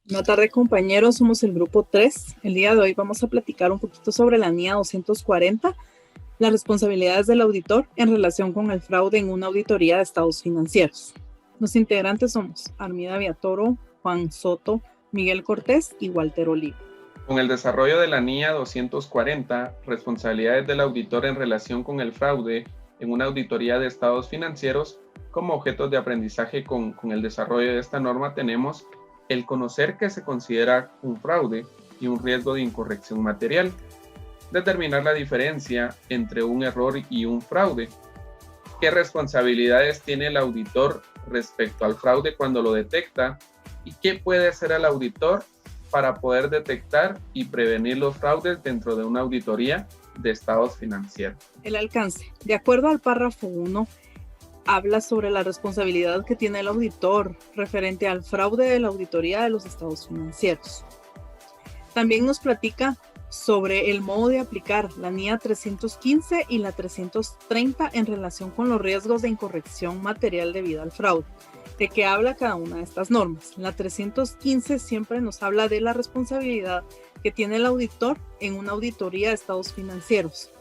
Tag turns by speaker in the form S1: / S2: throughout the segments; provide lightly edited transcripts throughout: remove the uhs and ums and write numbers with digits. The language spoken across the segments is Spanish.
S1: Buenas tardes, compañeros, somos el grupo 3. El día de hoy vamos a platicar un poquito sobre la NIA 240, las responsabilidades del auditor en relación con el fraude en una auditoría de estados financieros. Los integrantes somos Armida Viatoro, Juan Soto, Miguel Cortés y Walter Olivo.
S2: Con el desarrollo de la NIA 240, responsabilidades del auditor en relación con el fraude en una auditoría de estados financieros, como objetos de aprendizaje con el desarrollo de esta norma tenemos el conocer que se considera un fraude y un riesgo de incorrección material, determinar la diferencia entre un error y un fraude, qué responsabilidades tiene el auditor respecto al fraude cuando lo detecta y qué puede hacer el auditor para poder detectar y prevenir los fraudes dentro de una auditoría de estados financieros.
S1: El alcance. De acuerdo al párrafo 1, habla sobre la responsabilidad que tiene el auditor referente al fraude de la auditoría de los estados financieros. También nos platica sobre el modo de aplicar la NIA 315 y la 330 en relación con los riesgos de incorrección material debido al fraude. ¿De qué habla cada una de estas normas? La 315 siempre nos habla de la responsabilidad que tiene el auditor en una auditoría de estados financieros.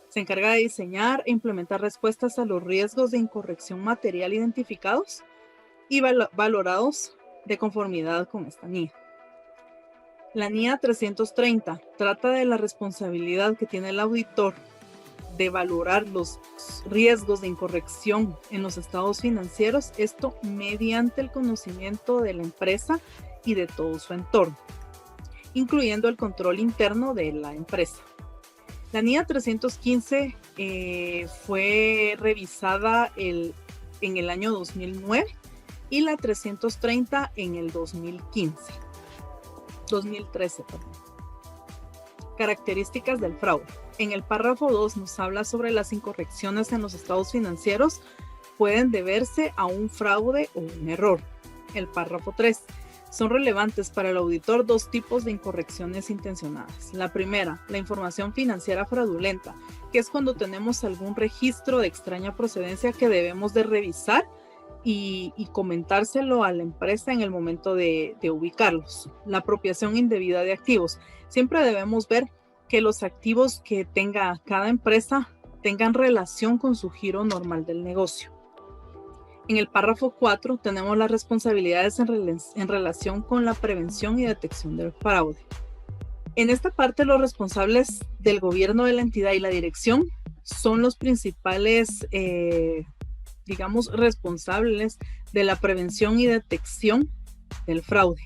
S1: Se encarga de diseñar e implementar respuestas a los riesgos de incorrección material identificados y valorados de conformidad con esta NIA. La NIA 330 trata de la responsabilidad que tiene el auditor de valorar los riesgos de incorrección en los estados financieros, esto mediante el conocimiento de la empresa y de todo su entorno, incluyendo el control interno de la empresa. La NIA 315 fue revisada en el año 2009 y la 330 en el 2013. Características del fraude. En el párrafo 2 nos habla sobre las incorrecciones en los estados financieros pueden deberse a un fraude o un error. El párrafo 3. Son relevantes para el auditor dos tipos de incorrecciones intencionadas. La primera, la información financiera fraudulenta, que es cuando tenemos algún registro de extraña procedencia que debemos de revisar y comentárselo a la empresa en el momento de ubicarlos. La apropiación indebida de activos. Siempre debemos ver que los activos que tenga cada empresa tengan relación con su giro normal del negocio. En el párrafo 4 tenemos las responsabilidades en relación con la prevención y detección del fraude. En esta parte, los responsables del gobierno de la entidad y la dirección son los principales, responsables de la prevención y detección del fraude.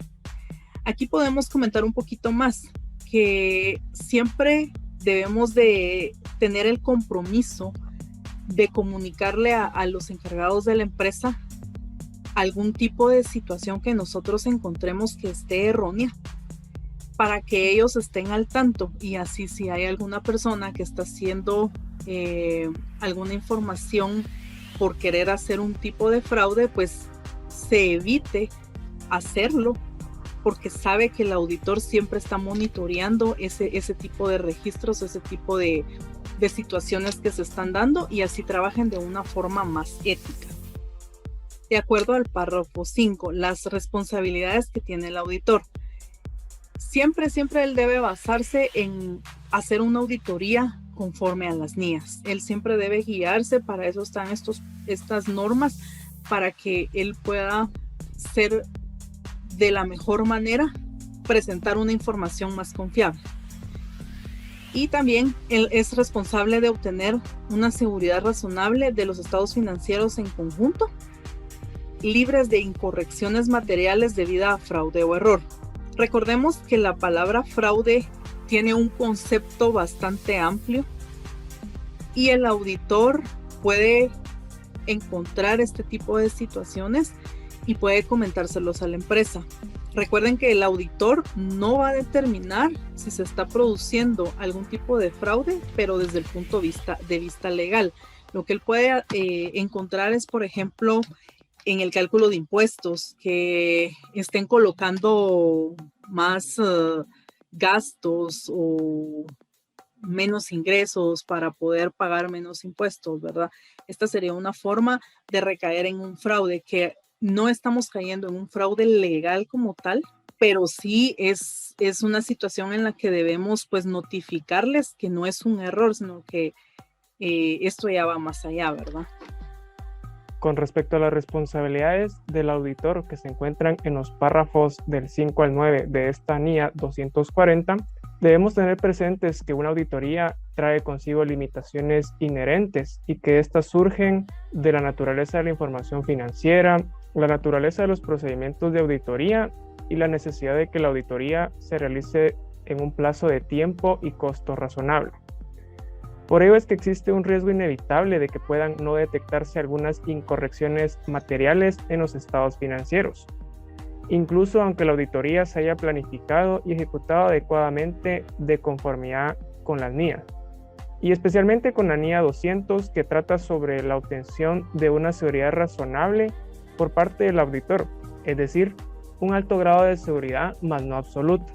S1: Aquí podemos comentar un poquito más, que siempre debemos de tener el compromiso de comunicarle a los encargados de la empresa algún tipo de situación que nosotros encontremos que esté errónea, para que ellos estén al tanto y así si hay alguna persona que está haciendo alguna información por querer hacer un tipo de fraude, pues se evite hacerlo, porque sabe que el auditor siempre está monitoreando ese tipo de registros, ese tipo de situaciones que se están dando y así trabajen de una forma más ética. De acuerdo al párrafo 5, las responsabilidades que tiene el auditor. Siempre él debe basarse en hacer una auditoría conforme a las NIAs. Él siempre debe guiarse, para eso están estas normas, para que él pueda ser de la mejor manera, presentar una información más confiable. Y también él es responsable de obtener una seguridad razonable de los estados financieros en conjunto, libres de incorrecciones materiales debido a fraude o error. Recordemos que la palabra fraude tiene un concepto bastante amplio y el auditor puede encontrar este tipo de situaciones y puede comentárselos a la empresa. Recuerden que el auditor no va a determinar si se está produciendo algún tipo de fraude, pero desde el punto de vista legal. Lo que él puede encontrar es, por ejemplo, en el cálculo de impuestos, que estén colocando más gastos o menos ingresos para poder pagar menos impuestos, ¿verdad? Esta sería una forma de recaer en un fraude, que no estamos cayendo en un fraude legal como tal, pero sí es una situación en la que debemos pues notificarles que no es un error, sino que esto ya va más allá, ¿verdad?
S3: Con respecto a las responsabilidades del auditor que se encuentran en los párrafos del 5 al 9 de esta NIA 240, debemos tener presentes que una auditoría trae consigo limitaciones inherentes y que éstas surgen de la naturaleza de la información financiera, la naturaleza de los procedimientos de auditoría y la necesidad de que la auditoría se realice en un plazo de tiempo y costo razonable. Por ello es que existe un riesgo inevitable de que puedan no detectarse algunas incorrecciones materiales en los estados financieros, incluso aunque la auditoría se haya planificado y ejecutado adecuadamente de conformidad con las NIA, y especialmente con la NIA 200, que trata sobre la obtención de una seguridad razonable por parte del auditor, es decir, un alto grado de seguridad, mas no absoluta.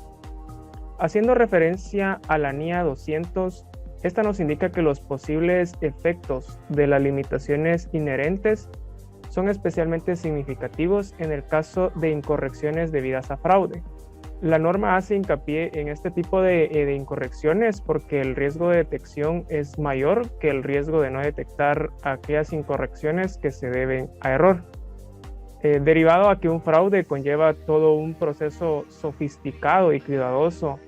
S3: Haciendo referencia a la NIA 200, esta nos indica que los posibles efectos de las limitaciones inherentes son especialmente significativos en el caso de incorrecciones debidas a fraude. La norma hace hincapié en este tipo de incorrecciones porque el riesgo de detección es mayor que el riesgo de no detectar aquellas incorrecciones que se deben a error. Derivado a que un fraude conlleva todo un proceso sofisticado y cuidadoso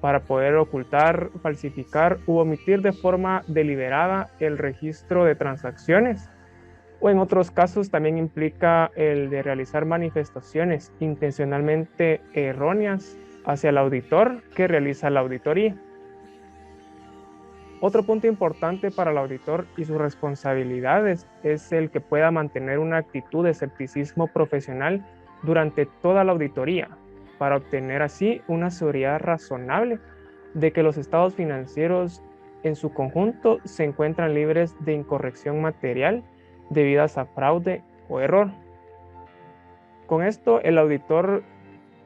S3: para poder ocultar, falsificar u omitir de forma deliberada el registro de transacciones, o en otros casos también implica el de realizar manifestaciones intencionalmente erróneas hacia el auditor que realiza la auditoría. Otro punto importante para el auditor y sus responsabilidades es el que pueda mantener una actitud de escepticismo profesional durante toda la auditoría, para obtener así una seguridad razonable de que los estados financieros en su conjunto se encuentran libres de incorrección material debidas a fraude o error. Con esto, el auditor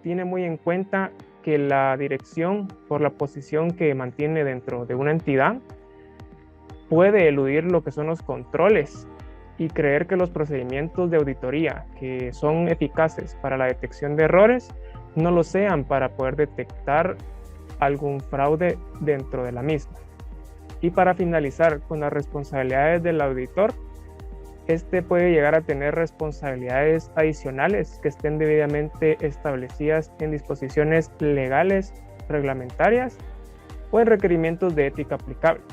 S3: tiene muy en cuenta que la dirección, por la posición que mantiene dentro de una entidad, puede eludir lo que son los controles y creer que los procedimientos de auditoría que son eficaces para la detección de errores no lo sean para poder detectar algún fraude dentro de la misma. Y para finalizar con las responsabilidades del auditor, este puede llegar a tener responsabilidades adicionales que estén debidamente establecidas en disposiciones legales, reglamentarias o en requerimientos de ética aplicables,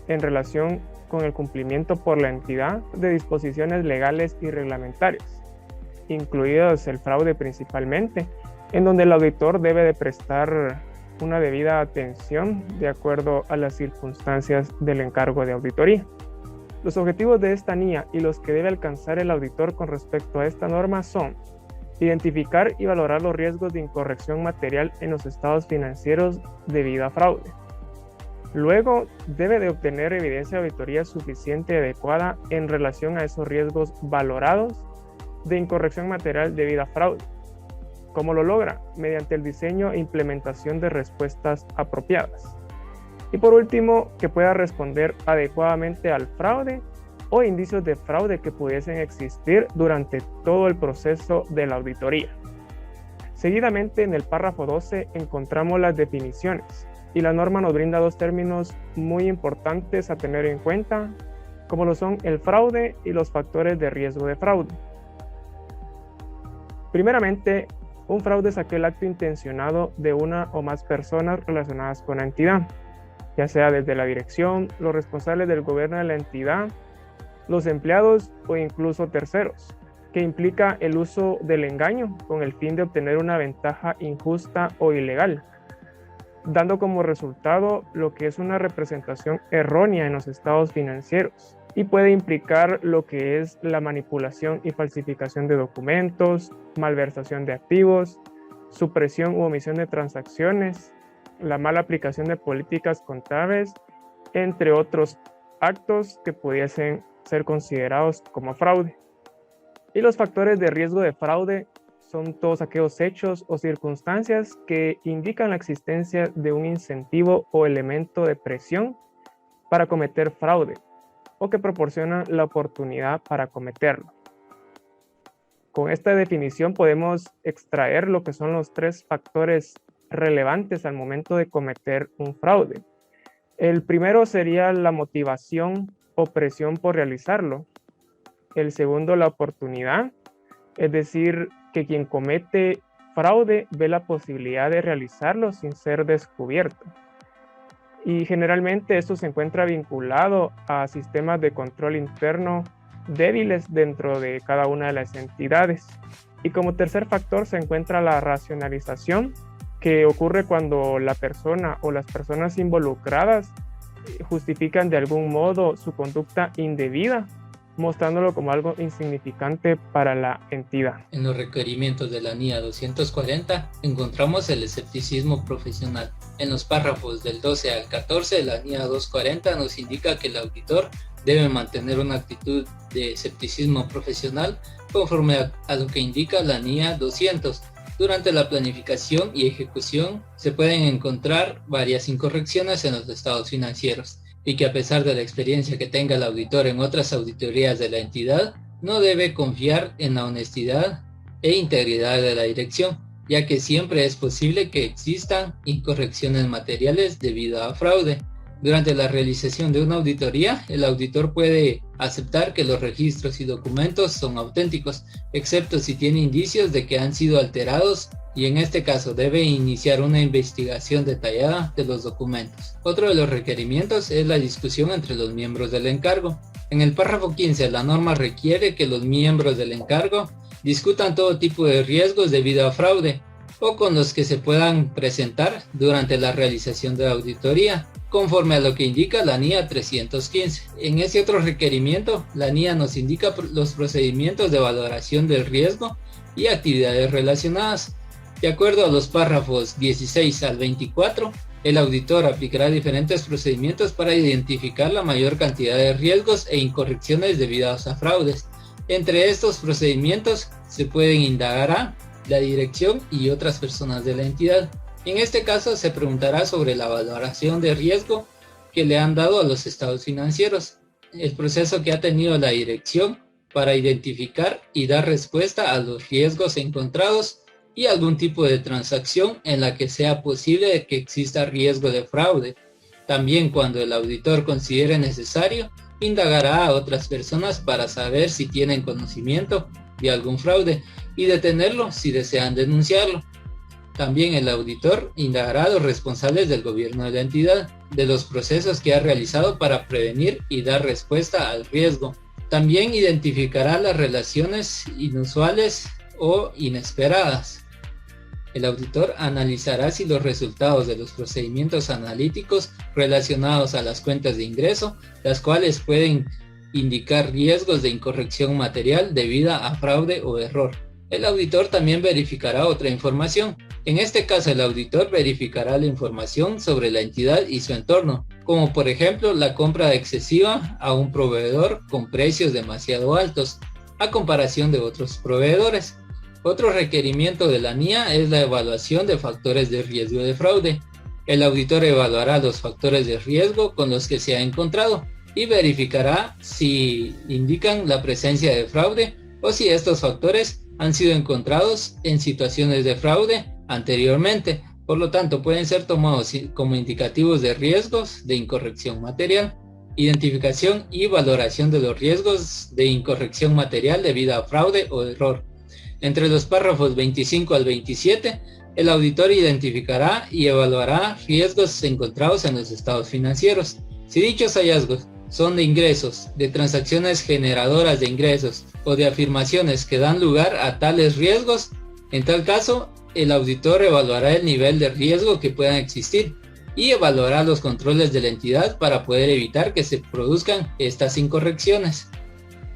S3: en relación con el cumplimiento por la entidad de disposiciones legales y reglamentarias, incluidos el fraude principalmente, en donde el auditor debe de prestar una debida atención de acuerdo a las circunstancias del encargo de auditoría. Los objetivos de esta NIA y los que debe alcanzar el auditor con respecto a esta norma son identificar y valorar los riesgos de incorrección material en los estados financieros debido a fraude. Luego, debe de obtener evidencia de auditoría suficiente y adecuada en relación a esos riesgos valorados de incorrección material debido a fraude. ¿Cómo lo logra? Mediante el diseño e implementación de respuestas apropiadas. Y por último, que pueda responder adecuadamente al fraude o indicios de fraude que pudiesen existir durante todo el proceso de la auditoría. Seguidamente, en el párrafo 12 encontramos las definiciones y la norma nos brinda dos términos muy importantes a tener en cuenta, como lo son el fraude y los factores de riesgo de fraude. Primeramente, un fraude es aquel acto intencionado de una o más personas relacionadas con la entidad, ya sea desde la dirección, los responsables del gobierno de la entidad, los empleados o incluso terceros, que implica el uso del engaño con el fin de obtener una ventaja injusta o ilegal, dando como resultado lo que es una representación errónea en los estados financieros, y puede implicar lo que es la manipulación y falsificación de documentos, malversación de activos, supresión u omisión de transacciones, la mala aplicación de políticas contables, entre otros actos que pudiesen ser considerados como fraude. Y los factores de riesgo de fraude son todos aquellos hechos o circunstancias que indican la existencia de un incentivo o elemento de presión para cometer fraude o que proporcionan la oportunidad para cometerlo. Con esta definición podemos extraer lo que son los 3 factores relevantes al momento de cometer un fraude. El primero sería la motivación o presión por realizarlo. El segundo, la oportunidad, es decir, que quien comete fraude ve la posibilidad de realizarlo sin ser descubierto. Y generalmente esto se encuentra vinculado a sistemas de control interno débiles dentro de cada una de las entidades. Y como tercer factor se encuentra la racionalización, que ocurre cuando la persona o las personas involucradas justifican de algún modo su conducta indebida, mostrándolo como algo insignificante para la entidad.
S4: En los requerimientos de la NIA 240 encontramos el escepticismo profesional. En los párrafos del 12 al 14, la NIA 240 nos indica que el auditor debe mantener una actitud de escepticismo profesional conforme a lo que indica la NIA 200. Durante la planificación y ejecución se pueden encontrar varias incorrecciones en los estados financieros, y que a pesar de la experiencia que tenga el auditor en otras auditorías de la entidad, no debe confiar en la honestidad e integridad de la dirección, ya que siempre es posible que existan incorrecciones materiales debido a fraude. Durante la realización de una auditoría, el auditor puede aceptar que los registros y documentos son auténticos, excepto si tiene indicios de que han sido alterados, y en este caso debe iniciar una investigación detallada de los documentos. Otro de los requerimientos es la discusión entre los miembros del encargo. En el párrafo 15, la norma requiere que los miembros del encargo discutan todo tipo de riesgos debido a fraude o con los que se puedan presentar durante la realización de la auditoría, conforme a lo que indica la NIA 315. En ese otro requerimiento, la NIA nos indica los procedimientos de valoración del riesgo y actividades relacionadas. De acuerdo a los párrafos 16 al 24, el auditor aplicará diferentes procedimientos para identificar la mayor cantidad de riesgos e incorrecciones debidas a fraudes. Entre estos procedimientos se pueden indagar a la dirección y otras personas de la entidad. En este caso se preguntará sobre la valoración de riesgo que le han dado a los estados financieros, el proceso que ha tenido la dirección para identificar y dar respuesta a los riesgos encontrados y algún tipo de transacción en la que sea posible que exista riesgo de fraude. También, cuando el auditor considere necesario, indagará a otras personas para saber si tienen conocimiento de algún fraude y detenerlo si desean denunciarlo. También el auditor indagará a los responsables del gobierno de la entidad de los procesos que ha realizado para prevenir y dar respuesta al riesgo. También identificará las relaciones inusuales o inesperadas. El auditor analizará si los resultados de los procedimientos analíticos relacionados a las cuentas de ingreso, las cuales pueden indicar riesgos de incorrección material debida a fraude o error. El auditor también verificará otra información. En este caso, el auditor verificará la información sobre la entidad y su entorno, como por ejemplo la compra excesiva a un proveedor con precios demasiado altos, a comparación de otros proveedores. Otro requerimiento de la NIA es la evaluación de factores de riesgo de fraude. El auditor evaluará los factores de riesgo con los que se ha encontrado y verificará si indican la presencia de fraude o si estos factores han sido encontrados en situaciones de fraude anteriormente. Por lo tanto, pueden ser tomados como indicativos de riesgos de incorrección material. Identificación y valoración de los riesgos de incorrección material debido a fraude o error. Entre los párrafos 25 al 27, el auditor identificará y evaluará riesgos encontrados en los estados financieros. Si dichos hallazgos son de ingresos, de transacciones generadoras de ingresos o de afirmaciones que dan lugar a tales riesgos, en tal caso, el auditor evaluará el nivel de riesgo que puedan existir y evaluará los controles de la entidad para poder evitar que se produzcan estas incorrecciones.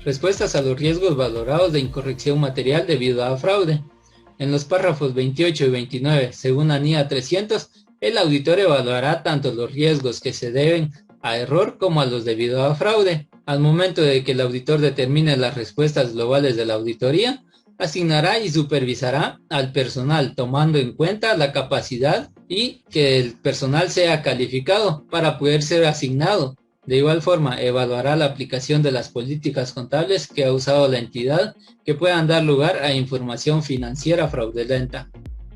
S4: Respuestas a los riesgos valorados de incorrección material debido a fraude. En los párrafos 28 y 29, según la NIA 300, el auditor evaluará tanto los riesgos que se deben a error como a los debido a fraude. Al momento de que el auditor determine las respuestas globales de la auditoría, asignará y supervisará al personal tomando en cuenta la capacidad y que el personal sea calificado para poder ser asignado De igual forma, evaluará la aplicación de las políticas contables que ha usado la entidad que puedan dar lugar a información financiera fraudulenta.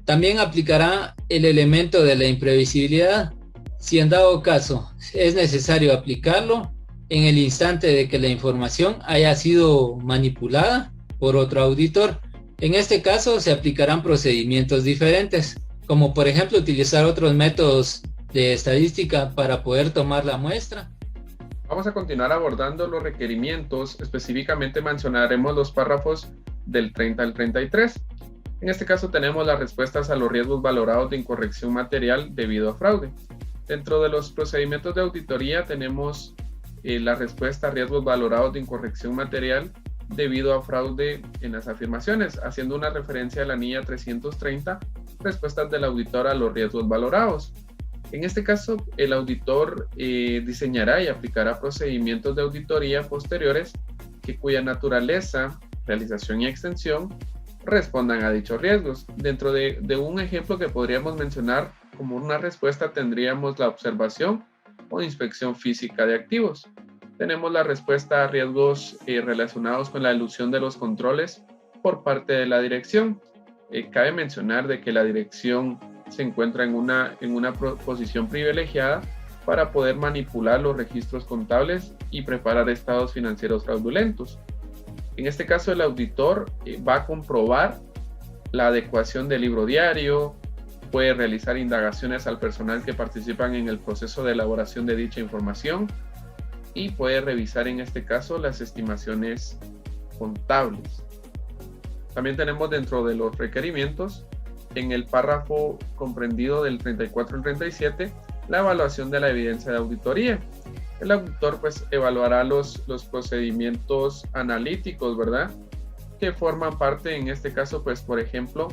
S4: También aplicará el elemento de la imprevisibilidad. Si en dado caso es necesario aplicarlo en el instante de que la información haya sido manipulada por otro auditor. En este caso se aplicarán procedimientos diferentes, como por ejemplo utilizar otros métodos de estadística para poder tomar la muestra.
S2: Vamos a continuar abordando los requerimientos, específicamente mencionaremos los párrafos del 30 al 33. En este caso tenemos las respuestas a los riesgos valorados de incorrección material debido a fraude. Dentro de los procedimientos de auditoría tenemos la respuesta a riesgos valorados de incorrección material debido a fraude en las afirmaciones, haciendo una referencia a la anilla 330, respuestas del auditor a los riesgos valorados. En este caso, el auditor diseñará y aplicará procedimientos de auditoría posteriores cuya naturaleza, realización y extensión respondan a dichos riesgos. Dentro de un ejemplo que podríamos mencionar como una respuesta tendríamos la observación o inspección física de activos. Tenemos la respuesta a riesgos relacionados con la elusión de los controles por parte de la dirección. Cabe mencionar de que la dirección se encuentra en una posición privilegiada para poder manipular los registros contables y preparar estados financieros fraudulentos. En este caso, el auditor va a comprobar la adecuación del libro diario, puede realizar indagaciones al personal que participan en el proceso de elaboración de dicha información y puede revisar en este caso las estimaciones contables. También tenemos dentro de los requerimientos, en el párrafo comprendido del 34 al 37, la evaluación de la evidencia de auditoría. El auditor pues evaluará los procedimientos analíticos, ¿verdad? Que forman parte en este caso pues por ejemplo,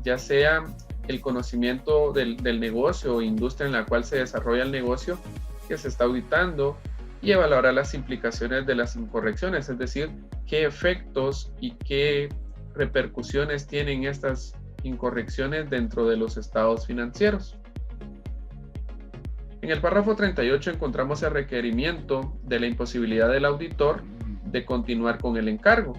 S2: ya sea el conocimiento del negocio o industria en la cual se desarrolla el negocio que se está auditando y evaluará las implicaciones de las incorrecciones, es decir, qué efectos y qué repercusiones tienen estas incorrecciones dentro de los estados financieros. En el párrafo 38 encontramos el requerimiento de la imposibilidad del auditor de continuar con el encargo.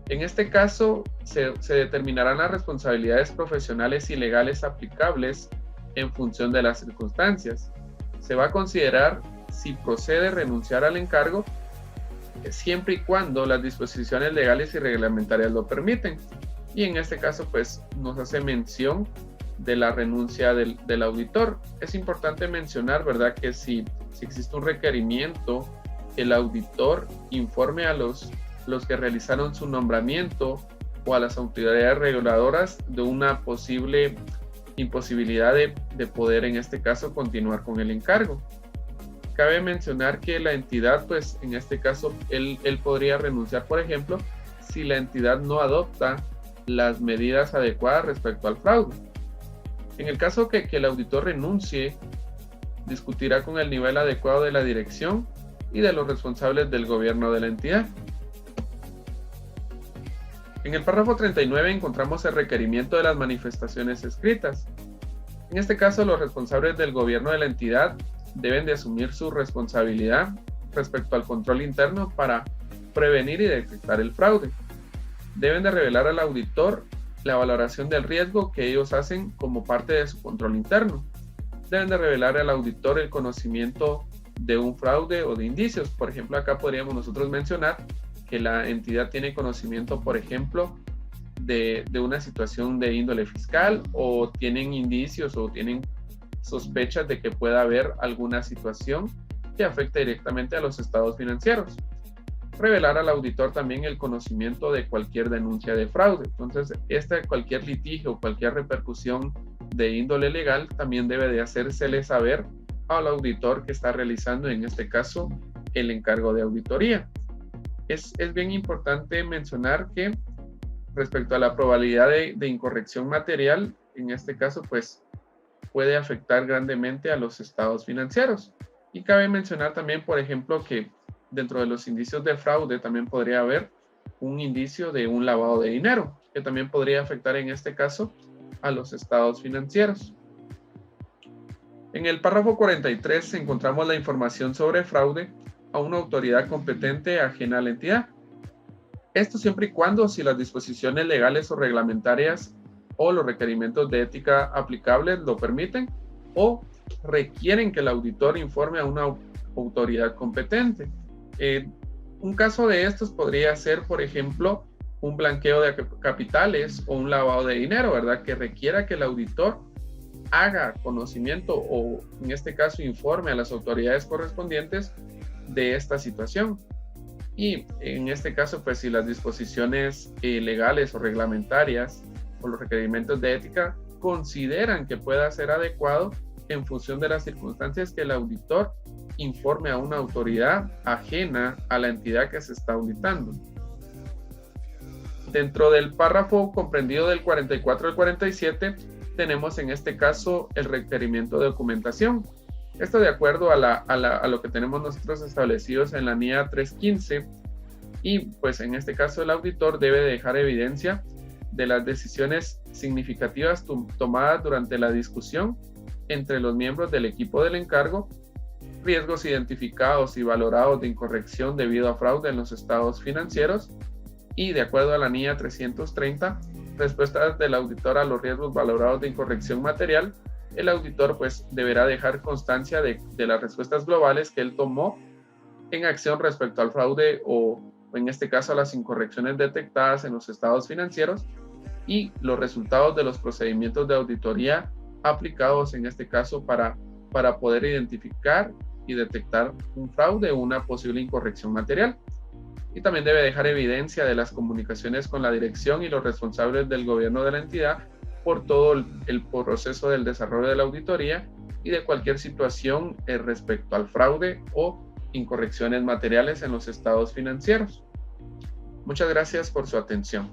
S2: En este caso, se determinarán las responsabilidades profesionales y legales aplicables en función de las circunstancias. Se va a considerar si procede renunciar al encargo siempre y cuando las disposiciones legales y reglamentarias lo permiten. Y en este caso, pues, nos hace mención de la renuncia del auditor. Es importante mencionar, ¿verdad?, que si existe un requerimiento, el auditor informe a los que realizaron su nombramiento o a las autoridades reguladoras de una posible imposibilidad de poder, en este caso, continuar con el encargo. Cabe mencionar que la entidad, pues, en este caso, él podría renunciar, por ejemplo, si la entidad no adopta las medidas adecuadas respecto al fraude. En el caso que el auditor renuncie, discutirá con el nivel adecuado de la dirección y de los responsables del gobierno de la entidad. En el párrafo 39 encontramos el requerimiento de las manifestaciones escritas. En este caso, los responsables del gobierno de la entidad deben de asumir su responsabilidad respecto al control interno para prevenir y detectar el fraude. Deben de revelar al auditor la valoración del riesgo que ellos hacen como parte de su control interno. Deben de revelar al auditor el conocimiento de un fraude o de indicios. Por ejemplo, acá podríamos nosotros mencionar que la entidad tiene conocimiento, por ejemplo, de una situación de índole fiscal, o tienen indicios o tienen sospechas de que pueda haber alguna situación que afecte directamente a los estados financieros. Revelar al auditor también el conocimiento de cualquier denuncia de fraude. Entonces, cualquier litigio, cualquier repercusión de índole legal también debe de hacérsele saber al auditor que está realizando, en este caso, el encargo de auditoría. Es bien importante mencionar que respecto a la probabilidad de incorrección material, en este caso, pues, puede afectar grandemente a los estados financieros. Y cabe mencionar también, por ejemplo, que dentro de los indicios de fraude también podría haber un indicio de un lavado de dinero, que también podría afectar en este caso a los estados financieros. En el párrafo 43 encontramos la información sobre fraude a una autoridad competente ajena a la entidad. Esto siempre y cuando si las disposiciones legales o reglamentarias o los requerimientos de ética aplicables lo permiten o requieren que el auditor informe a una autoridad competente. Un caso de estos podría ser, por ejemplo, un blanqueo de capitales o un lavado de dinero, ¿verdad? Que requiera que el auditor haga conocimiento o, en este caso, informe a las autoridades correspondientes de esta situación. Y en este caso, pues si las disposiciones legales o reglamentarias o los requerimientos de ética consideran que pueda ser adecuado en función de las circunstancias que el auditor informe a una autoridad ajena a la entidad que se está auditando. Dentro del párrafo comprendido del 44 al 47 tenemos en este caso el requerimiento de documentación. Esto de acuerdo a lo que tenemos nosotros establecidos en la NIA 315, y pues en este caso el auditor debe dejar evidencia de las decisiones significativas tomadas durante la discusión entre los miembros del equipo del encargo, riesgos identificados y valorados de incorrección debido a fraude en los estados financieros, y de acuerdo a la NIA 330, respuestas del auditor a los riesgos valorados de incorrección material. El auditor pues deberá dejar constancia de las respuestas globales que él tomó en acción respecto al fraude o en este caso a las incorrecciones detectadas en los estados financieros y los resultados de los procedimientos de auditoría aplicados en este caso para poder identificar y detectar un fraude o una posible incorrección material. Y también debe dejar evidencia de las comunicaciones con la dirección y los responsables del gobierno de la entidad por todo el proceso del desarrollo de la auditoría y de cualquier situación respecto al fraude o incorrecciones materiales en los estados financieros. Muchas gracias por su atención.